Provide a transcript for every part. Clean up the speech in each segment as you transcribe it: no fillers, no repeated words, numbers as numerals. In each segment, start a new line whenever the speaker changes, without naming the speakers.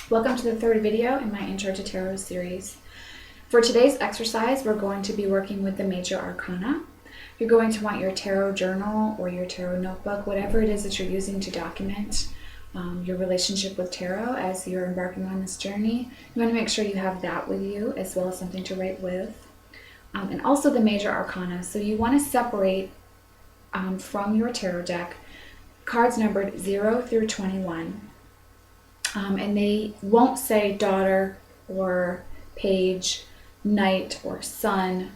Welcome to the third video in my Intro to Tarot series. For today's exercise, we're going to be working with the Major Arcana. You're going to want your tarot journal or your tarot notebook, whatever it is that you're using to document your relationship with tarot as you're embarking on this journey. You want to make sure you have that with you as well as something to write with. And also the Major Arcana. So you want to separate from your tarot deck cards numbered 0 through 21. And they won't say daughter or page, knight or sun,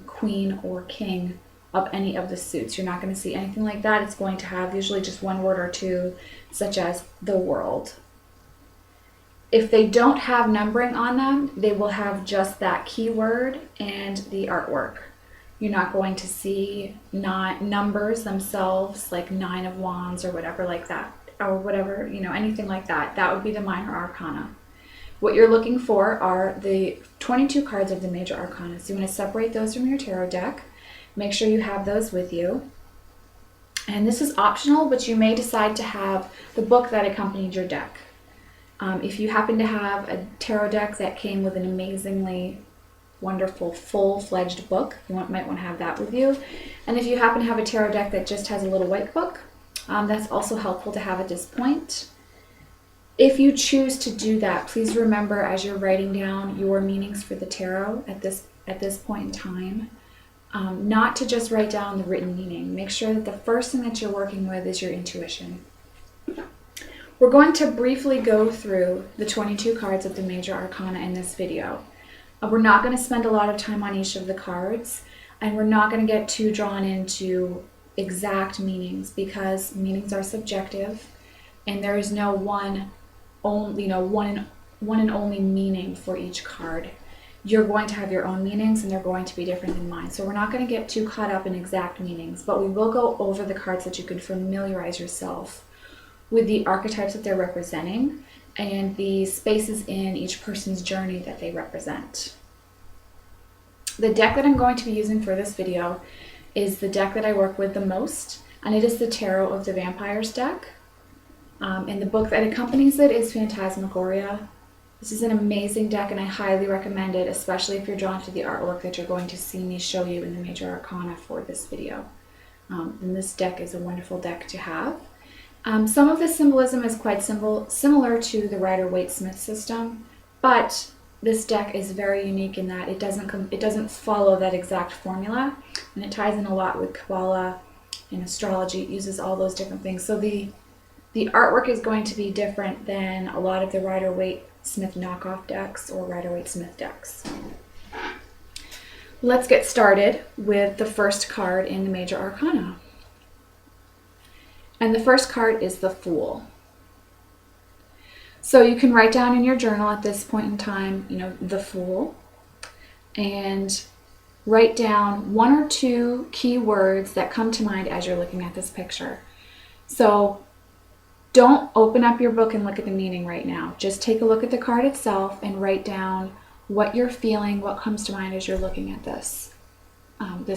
queen or king of any of the suits. You're not going to see anything like that. It's going to have usually just one word or two, such as the world. If they don't have numbering on them, they will have just that keyword and the artwork. You're not going to see numbers themselves, like 9 of wands or whatever like that. Or whatever, anything like that. That would be the minor arcana. What you're looking for are the 22 cards of the major arcana. So you want to separate those from your tarot deck. Make sure you have those with you. And this is optional, but you may decide to have the book that accompanied your deck. If you happen to have a tarot deck that came with an amazingly wonderful full-fledged book, you might want to have that with you. And if you happen to have a tarot deck that just has a little white book, that's also helpful to have at this point. If you choose to do that, please remember as you're writing down your meanings for the tarot at this point in time, not to just write down the written meaning. Make sure that the first thing that you're working with is your intuition. We're going to briefly go through the 22 cards of the Major Arcana in this video. We're not going to spend a lot of time on each of the cards, and we're not going to get too drawn into exact meanings because meanings are subjective and there is no one and only meaning for each card. You're going to have your own meanings and they're going to be different than mine. So we're not going to get too caught up in exact meanings, but we will go over the cards that you can familiarize yourself with the archetypes that they're representing and the spaces in each person's journey that they represent. The deck that I'm going to be using for this video is the deck that I work with the most, and it is the Tarot of the Vampires deck. And the book that accompanies it is Phantasmagoria. This is an amazing deck and I highly recommend it, especially if you're drawn to the artwork that you're going to see me show you in the Major Arcana for this video. And this deck is a wonderful deck to have. Some of the symbolism is quite similar to the Rider-Waite-Smith system, but this deck is very unique in that it doesn't follow that exact formula, and it ties in a lot with Kabbalah and astrology. It uses all those different things. So the artwork is going to be different than a lot of the Rider-Waite-Smith knockoff decks or Rider-Waite-Smith decks. Let's get started with the first card in the Major Arcana. And the first card is the Fool. So you can write down in your journal at this point in time, the Fool, and write down 1 or 2 key words that come to mind as you're looking at this picture. So don't open up your book and look at the meaning right now. Just take a look at the card itself and write down what you're feeling, what comes to mind as you're looking at this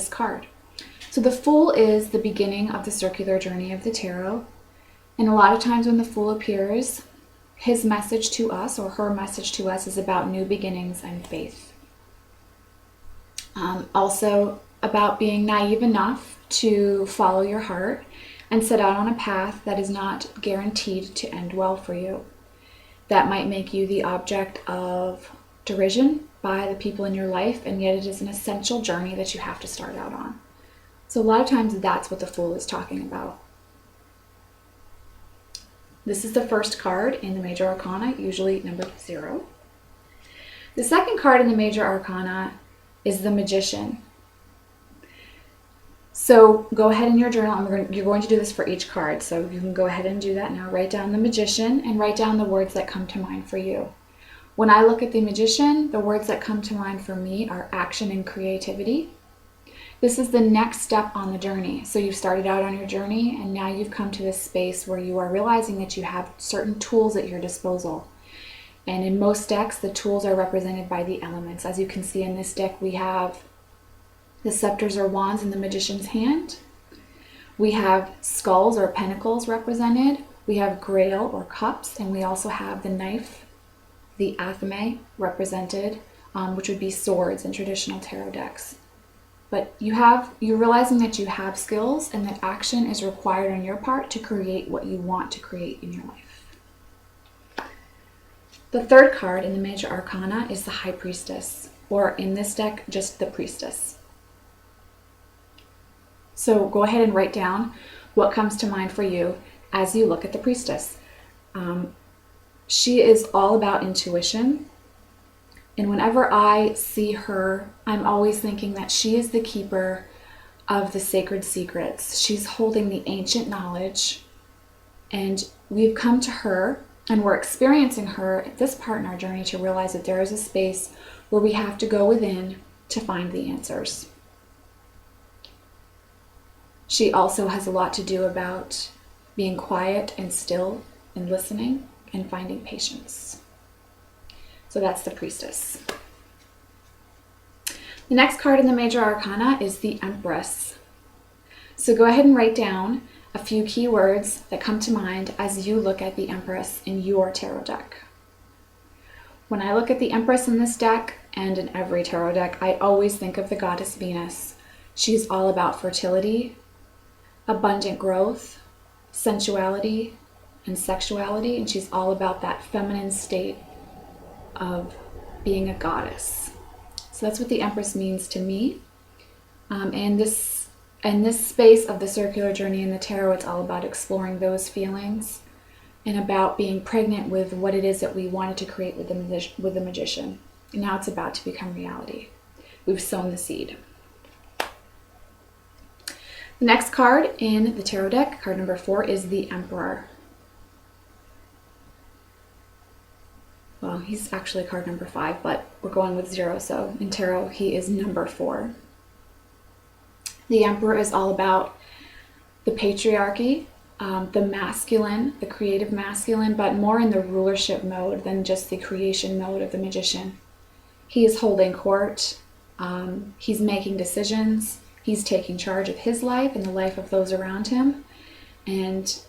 card. So the Fool is the beginning of the circular journey of the tarot. And a lot of times when the Fool appears, his message to us or her message to us is about new beginnings and faith. Also about being naive enough to follow your heart and set out on a path that is not guaranteed to end well for you. That might make you the object of derision by the people in your life, and yet it is an essential journey that you have to start out on. So a lot of times that's what the Fool is talking about. This is the first card in the Major Arcana, usually numbered 0. The second card in the Major Arcana is the Magician. So go ahead in your journal, and you're going to do this for each card, so you can go ahead and do that now. Write down the Magician and write down the words that come to mind for you. When I look at the Magician, the words that come to mind for me are action and creativity. This is the next step on the journey. So you've started out on your journey and now you've come to this space where you are realizing that you have certain tools at your disposal. And in most decks, the tools are represented by the elements. As you can see in this deck, we have the scepters or wands in the Magician's hand. We have skulls or pentacles represented. We have grail or cups, and we also have the knife the athame represented, which would be swords in traditional tarot decks. But you're realizing that you have skills and that action is required on your part to create what you want to create in your life. The third card in the Major Arcana is the High Priestess, or in this deck, just the Priestess. So go ahead and write down what comes to mind for you as you look at the Priestess. She is all about intuition. And whenever I see her, I'm always thinking that she is the keeper of the sacred secrets. She's holding the ancient knowledge. And we've come to her, and we're experiencing her at this part in our journey to realize that there is a space where we have to go within to find the answers. She also has a lot to do about being quiet and still and listening and finding patience. So that's the Priestess. The next card in the Major Arcana is the Empress. So go ahead and write down a few key words that come to mind as you look at the Empress in your tarot deck. When I look at the Empress in this deck and in every tarot deck, I always think of the goddess Venus. She's all about fertility, abundant growth, sensuality, and sexuality, and she's all about that feminine state of being a goddess. So that's what the Empress means to me. And this space of the circular journey in the tarot, it's all about exploring those feelings and about being pregnant with what it is that we wanted to create with the magician. And now it's about to become reality. We've sown the seed. The next card in the tarot deck, card number 4, is the Emperor. Well, he's actually card number 5, but we're going with 0, so in tarot he is number 4. The Emperor is all about the patriarchy, the masculine, the creative masculine, but more in the rulership mode than just the creation mode of the magician. He is holding court, he's making decisions, he's taking charge of his life and the life of those around him, and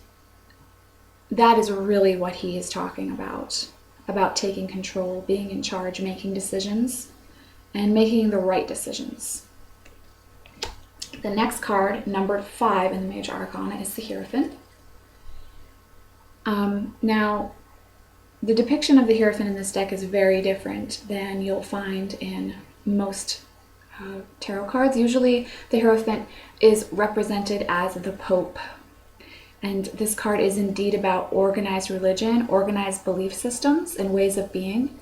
that is really what he is talking about taking control, being in charge, making decisions, and making the right decisions. The next card, number 5 in the Major Arcana, is the Hierophant. Now, the depiction of the Hierophant in this deck is very different than you'll find in most tarot cards. Usually, the Hierophant is represented as the Pope. And this card is indeed about organized religion, organized belief systems and ways of being,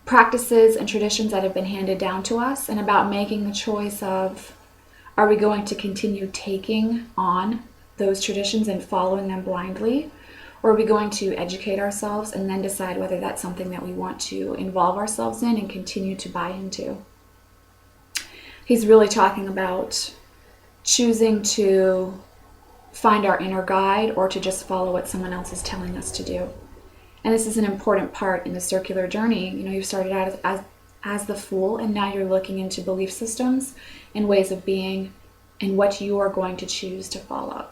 practices and traditions that have been handed down to us, and about making the choice of, are we going to continue taking on those traditions and following them blindly, or are we going to educate ourselves and then decide whether that's something that we want to involve ourselves in and continue to buy into? He's really talking about choosing to find our inner guide or to just follow what someone else is telling us to do. And this is an important part in the circular journey. You know, you started out as the Fool, and now you're looking into belief systems and ways of being and what you are going to choose to follow.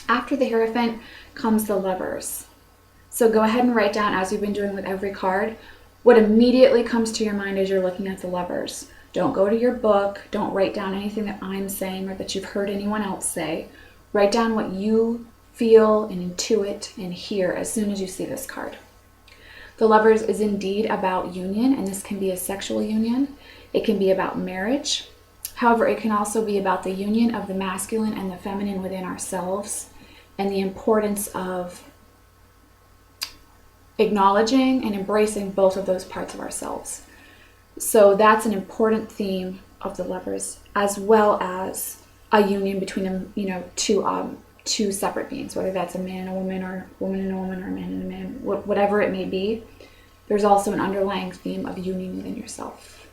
After the Hierophant comes the Lovers. So go ahead and write down, as you've been doing with every card, what immediately comes to your mind as you're looking at the Lovers. Don't go to your book. Don't write down anything that I'm saying or that you've heard anyone else say. Write down what you feel and intuit and hear as soon as you see this card. The Lovers is indeed about union, and this can be a sexual union. It can be about marriage. However, it can also be about the union of the masculine and the feminine within ourselves, and the importance of acknowledging and embracing both of those parts of ourselves. So that's an important theme of the Lovers, as well as a union between them, two separate beings, whether that's a man and a woman, or woman and a woman, or a man and a man, whatever it may be. There's also an underlying theme of union within yourself.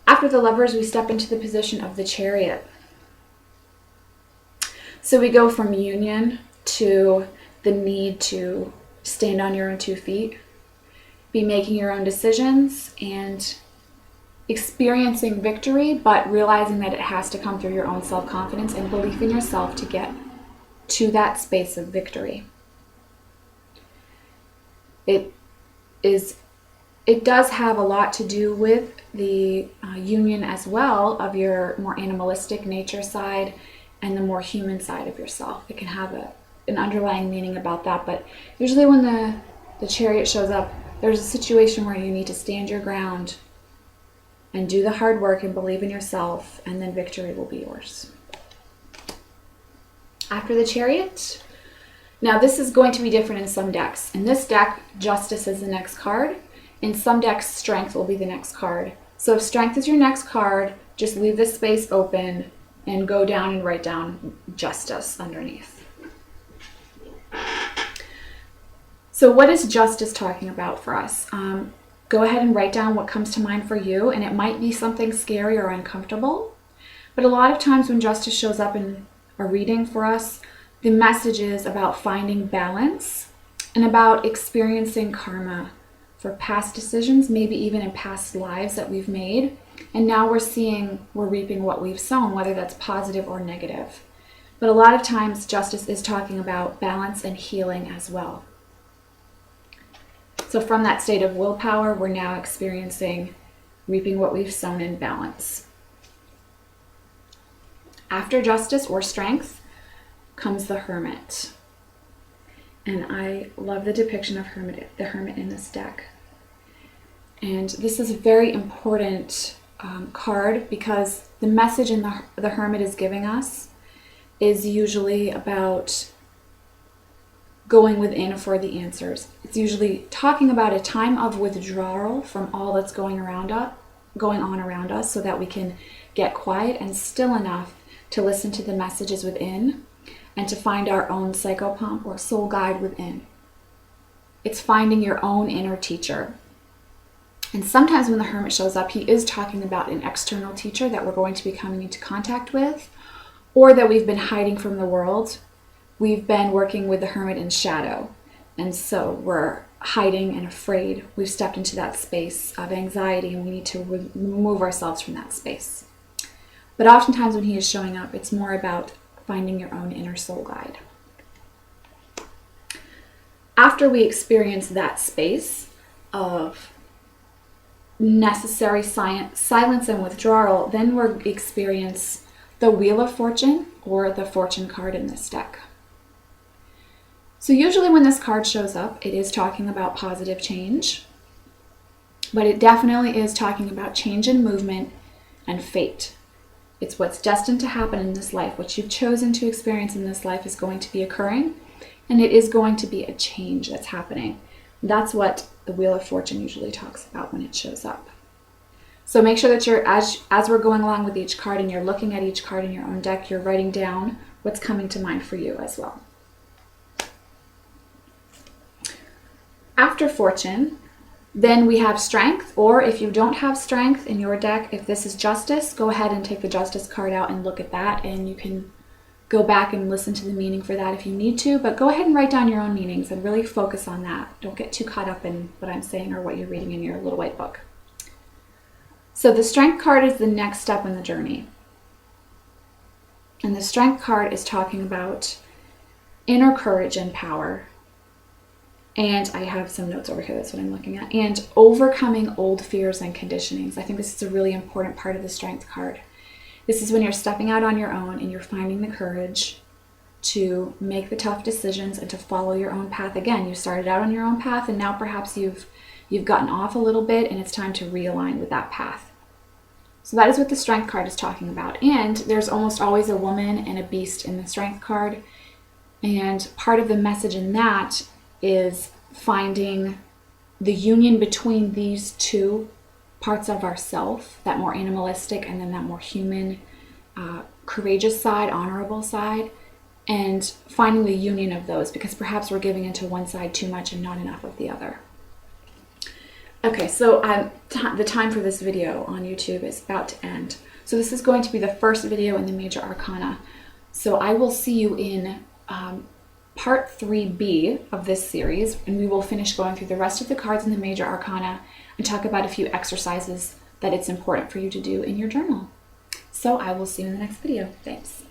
After the Lovers, we step into the position of the Chariot. So we go from union to the need to stand on your own 2 feet, be making your own decisions, and experiencing victory, but realizing that it has to come through your own self-confidence and belief in yourself to get to that space of victory. it does have a lot to do with the union as well of your more animalistic nature side and the more human side of yourself. It can have an underlying meaning about that, but usually when the Chariot shows up, there's a situation where you need to stand your ground and do the hard work and believe in yourself, and then victory will be yours. After the Chariot, now this is going to be different in some decks. In this deck, Justice is the next card. In some decks, Strength will be the next card. So if Strength is your next card, just leave this space open and go down and write down Justice underneath. So what is Justice talking about for us? Go ahead and write down what comes to mind for you, and it might be something scary or uncomfortable. But a lot of times when Justice shows up in a reading for us, the message is about finding balance and about experiencing karma for past decisions, maybe even in past lives that we've made. And now we're reaping what we've sown, whether that's positive or negative. But a lot of times Justice is talking about balance and healing as well. So from that state of willpower, we're now experiencing reaping what we've sown in balance. After Justice or Strength comes the Hermit. And I love the depiction of the Hermit in this deck. And this is a very important card, because the message in the Hermit is giving us is usually about going within for the answers. It's usually talking about a time of withdrawal from all that's going on around us, so that we can get quiet and still enough to listen to the messages within and to find our own psychopomp or soul guide within. It's finding your own inner teacher. And sometimes when the Hermit shows up, he is talking about an external teacher that we're going to be coming into contact with, or that we've been hiding from the world. We've been working with the Hermit in shadow, and so we're hiding and afraid. We've stepped into that space of anxiety, and we need to remove ourselves from that space. But oftentimes when he is showing up, it's more about finding your own inner soul guide. After we experience that space of necessary silence and withdrawal, then we experience the Wheel of Fortune, or the Fortune card in this deck. So usually when this card shows up, it is talking about positive change, but it definitely is talking about change and movement and fate. It's what's destined to happen in this life. What you've chosen to experience in this life is going to be occurring, and it is going to be a change that's happening. That's what the Wheel of Fortune usually talks about when it shows up. So make sure that you're, as we're going along with each card and you're looking at each card in your own deck, you're writing down what's coming to mind for you as well. After Fortune, then we have Strength, or if you don't have Strength in your deck, if this is Justice, go ahead and take the Justice card out and look at that, and you can go back and listen to the meaning for that if you need to, but go ahead and write down your own meanings and really focus on that. Don't get too caught up in what I'm saying or what you're reading in your little white book. So the Strength card is the next step in the journey. And the Strength card is talking about inner courage and power. And I have some notes over here, that's what I'm looking at. And overcoming old fears and conditionings. I think this is a really important part of the Strength card. This is when you're stepping out on your own and you're finding the courage to make the tough decisions and to follow your own path. Again, you started out on your own path, and now perhaps you've gotten off a little bit, and it's time to realign with that path. So that is what the Strength card is talking about. And there's almost always a woman and a beast in the Strength card. And part of the message in that is finding the union between these two parts of ourself, that more animalistic and then that more human, courageous side, honorable side, and finding the union of those, because perhaps we're giving into one side too much and not enough of the other. Okay, so the time for this video on YouTube is about to end. So this is going to be the first video in the Major Arcana. So I will see you in part 3B of this series, and we will finish going through the rest of the cards in the Major Arcana and talk about a few exercises that it's important for you to do in your journal. So I will see you in the next video. Thanks.